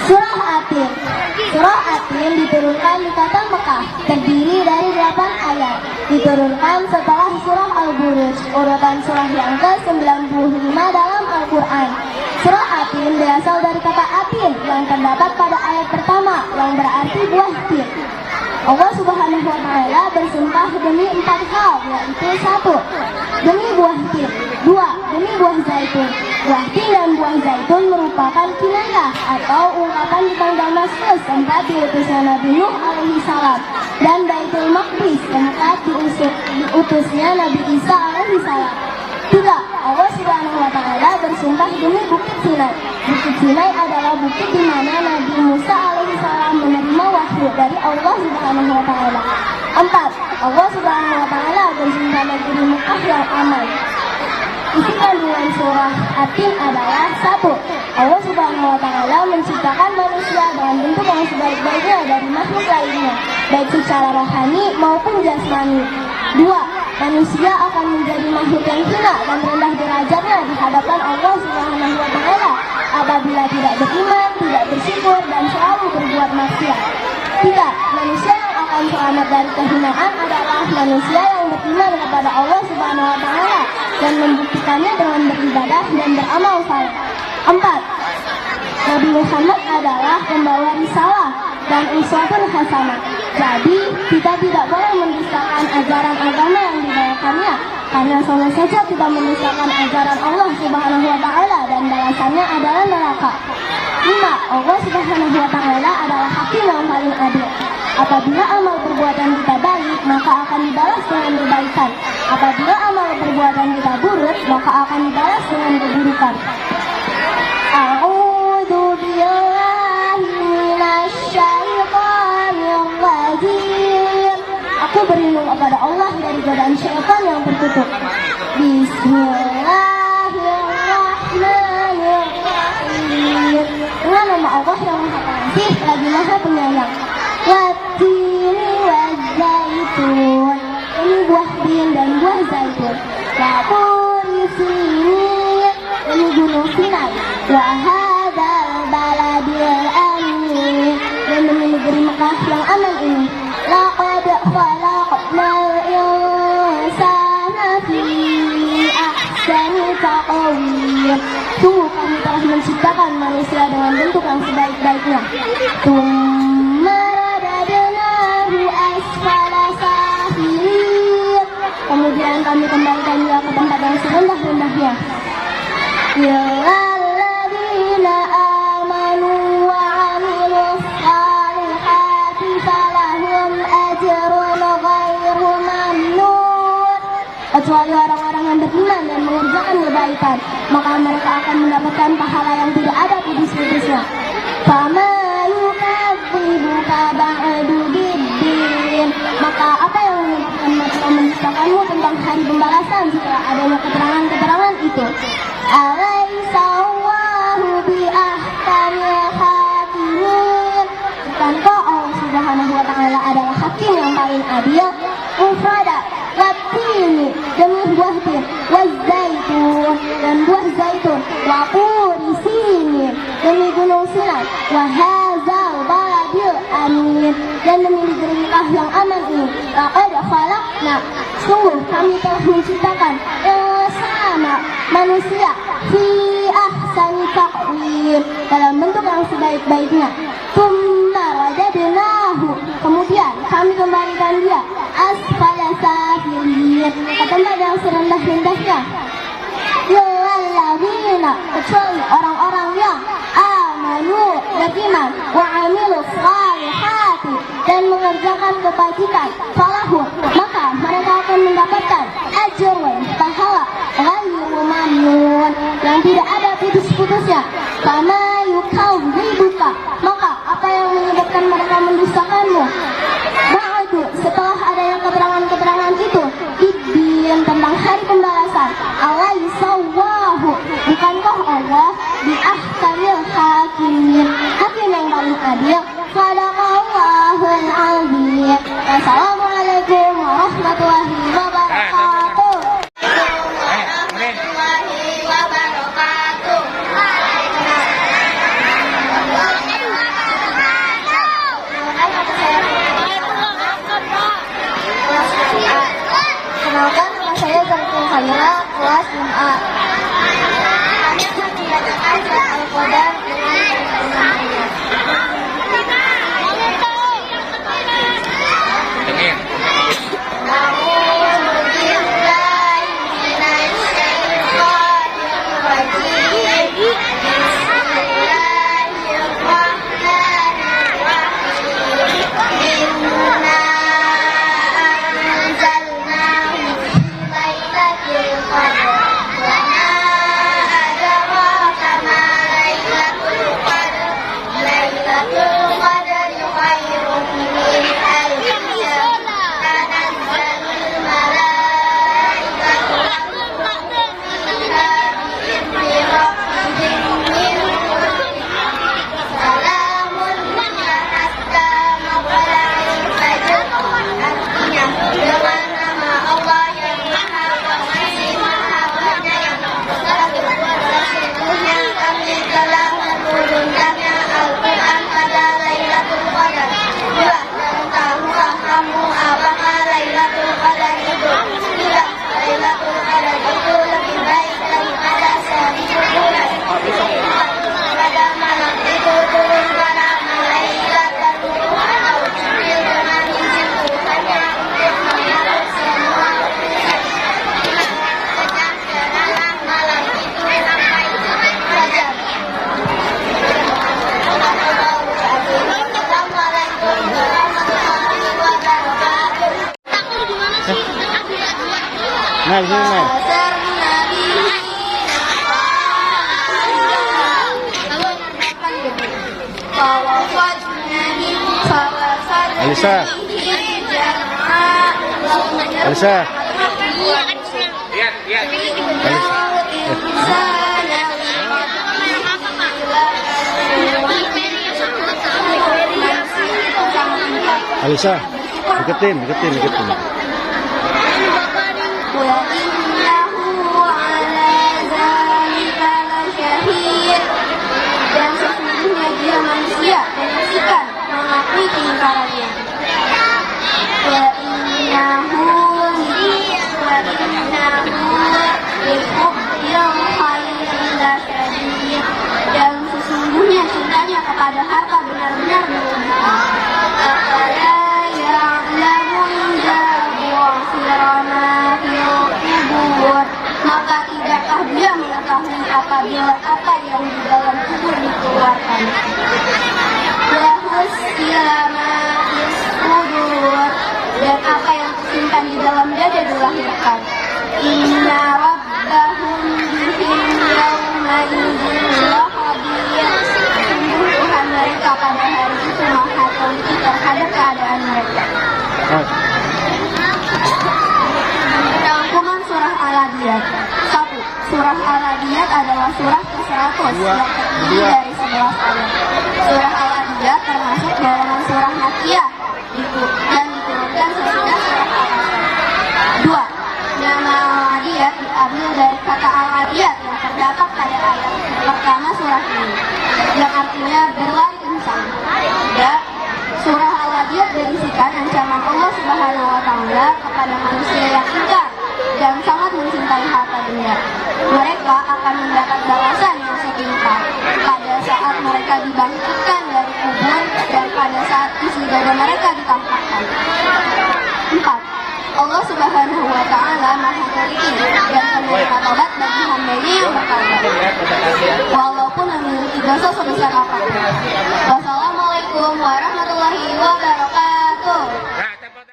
Surah Atin. Surah Atin diturunkan di kota Mekah, terdiri dari 8 ayat. Diturunkan setelah surah Al-Buruj, urutan surah yang ke-95 dalam Al-Quran. Surah Atin berasal dari kata atin yang terdapat pada ayat pertama yang berarti buah tin. Allah Subhanahu wa Ta'ala bersumpah demi 4 hal, yaitu 1. Demi buah tin. 2. Demi buah zaitun. Buah tin dan buah zaitun merupakan kinayah atau ungkapan tentang Damaskus, tempat diutusnya Nabi Nuh alaihi salam, dan Baitul Maqdis, tempat diutusnya Nabi Isa alaihi salam. 3. Allah Subhanahu wa Ta'ala bersumpah demi Bukit Sinai. Bukit Sinai adalah bukit di mana Nabi Musa alaihi salam menerima wahyu dari Allah Subhanahu wa Ta'ala. 4. Allah Subhanahu wa Ta'ala bersumpah negeri Mekah yang aman. Isi kandungan surah Atin adalah 1. Allah Subhanahu wa Ta'ala menciptakan manusia dengan bentuk yang sebaik-baiknya dari makhluk lainnya, baik secara rohani maupun jasmani. 2. Manusia akan menjadi makhluk yang hina dan rendah derajatnya di hadapan Allah Subhanahu wa Ta'ala apabila tidak beriman, tidak bersyukur, dan selalu berbuat maksiat. 3. Manusia yang akan selamat dari kehinaan adalah manusia yang beriman kepada Allah Subhanahu wa Ta'ala dan membuktikannya dengan beribadah dan beramal saleh. 4. Nabi Muhammad adalah pembawa risalah dan uswatun hasanah. Jadi, kita tidak boleh mendustakan ajaran agama yang dibawakannya, karena sama saja kita mendustakan ajaran Allah Subhanahu wa Ta'ala dan balasannya adalah neraka. 5. Allah Subhanahu wa Ta'ala adalah hakim yang paling adil. Apabila amal perbuatan kita baik, maka akan dibalas dengan kebaikan. Apabila amal perbuatan kita buruk, maka akan dibalas dengan keburukan. A'udzu billahi minasyaitonir rajim. Aku berlindung kepada Allah dari godaan syaitan yang tertutup. Bismillahirrahmanirrahim. Dengan nama Allah yang Maha Pengasih lagi Maha Penyayang. Wattini wazzaitun. Ini buah tin dan buah zaitun. Wa turi sinin. Ini gunung Sinai. Wa hadzal baladil amin. Dan demi negeri Mekah yang aman ini. Laqad khalaqnal insana fi ahsani taqwim. Sungguh kami telah menciptakan manusia dengan bentuk yang sebaik-baiknya. Kemudian kami kembalikan dia ke tempat yang serendah-rendahnya. Ya alladzina amanu wa 'amilus shalihati falahum ajrun ghairu mamnun. Kecuali orang-orang yang beriman dan mengerjakan kebaikan, maka mereka akan mendapatkan pahala yang tidak ada putus-putusnya. Fama yukadzibuka ba'du biddin. Maka apa yang menyebabkan mereka mendustakanmu tentang hari pembalasan setelah adanya keterangan-keterangan itu? Alaysa Allahu bi ahkamil hakimin. Bukankah Allah Subhanahu wa Ta'ala adalah hakim yang paling adil? Ufrada watini demi buah tin, wazzaitun dan buah zaitun, wa turi sinin demi gunung Sinai, wa hadzal baladil amin dan demi negeri Mekah yang aman ini. Laqad khalaqna, sungguh kami telah menciptakan insana manusia fi ahsani taqwim dalam bentuk yang sebaik-baiknya. Tsumma radadnahu, kemudian kami kembalikan dia asfala safilin, ke tempat yang serendah-rendahnya. Lilladzina, kecuali orang-orang yang amanu, beriman, wa 'amilus shalihati dan mengerjakan kebajikan, falahum, maka mereka akan mendapatkan ajrun, pahala, ghairu mamnun, yang tidak ada putus-putusnya. Fama yukadzibuka, maka apa yang menyebabkan mereka mendustakanmu? Ba'du, setelah adanya keterangan-keterangan itu, biddin, tentang hari pembalasan. Alaysa Allahu, bukankah Allah bi ahkamil hakimin, hakim yang paling adil? Shadaqallahul azim. Wassalamualaikum warahmatullahi wabarakatuh. Warahmatullahi wabarakatuh. Nah, sini, Mel. Alisa. Alisa. Alisa, deketin. Dan sesungguhnya dia manusia dan menyaksikan mengakui keingkarannya. Dan sesungguhnya cintanya kepada harta benar-benar berlebihan. Maka tidakkah dia mengetahui apabila apa yang di dalam kubur dikeluarkan. Dan apa yang tersimpan di dalam dada dilahirkan. Inna rabbahum bihim yawma idzin lakhabir. Sungguh Tuhan mereka pada hari itu maha teliti terhadap keadaan mereka. Rangkuman surah Al-Adiyat. 1. Surah Al-Adiyat adalah surah ke-100 yang terdiri dari 11 ayat. Surah Al-Adiyat termasuk golongan surah Makkiyah dan diturunkan sesudah surah Al-Asr. 2. Nama Al-Adiyat diambil dari kata Al-Adiyat yang terdapat pada ayat pertama surah ini, yang artinya berlari kencang. 3. Surah Al-Adiyat berisikan ancaman Allah Subhanahu wa Ta'ala kepada manusia yang ingkar dan sangat mencintai harta dunia. Mereka akan mendapat balasan yang setimpal pada saat mereka dibangkitkan dari kubur dan pada saat isi dada mereka ditampakkan. 4. Allah Subhanahu wa Ta'ala maha teliti dan penerima tobat bagi hamba-Nya yang bertaubat, walaupun memiliki dosa sebesar apapun.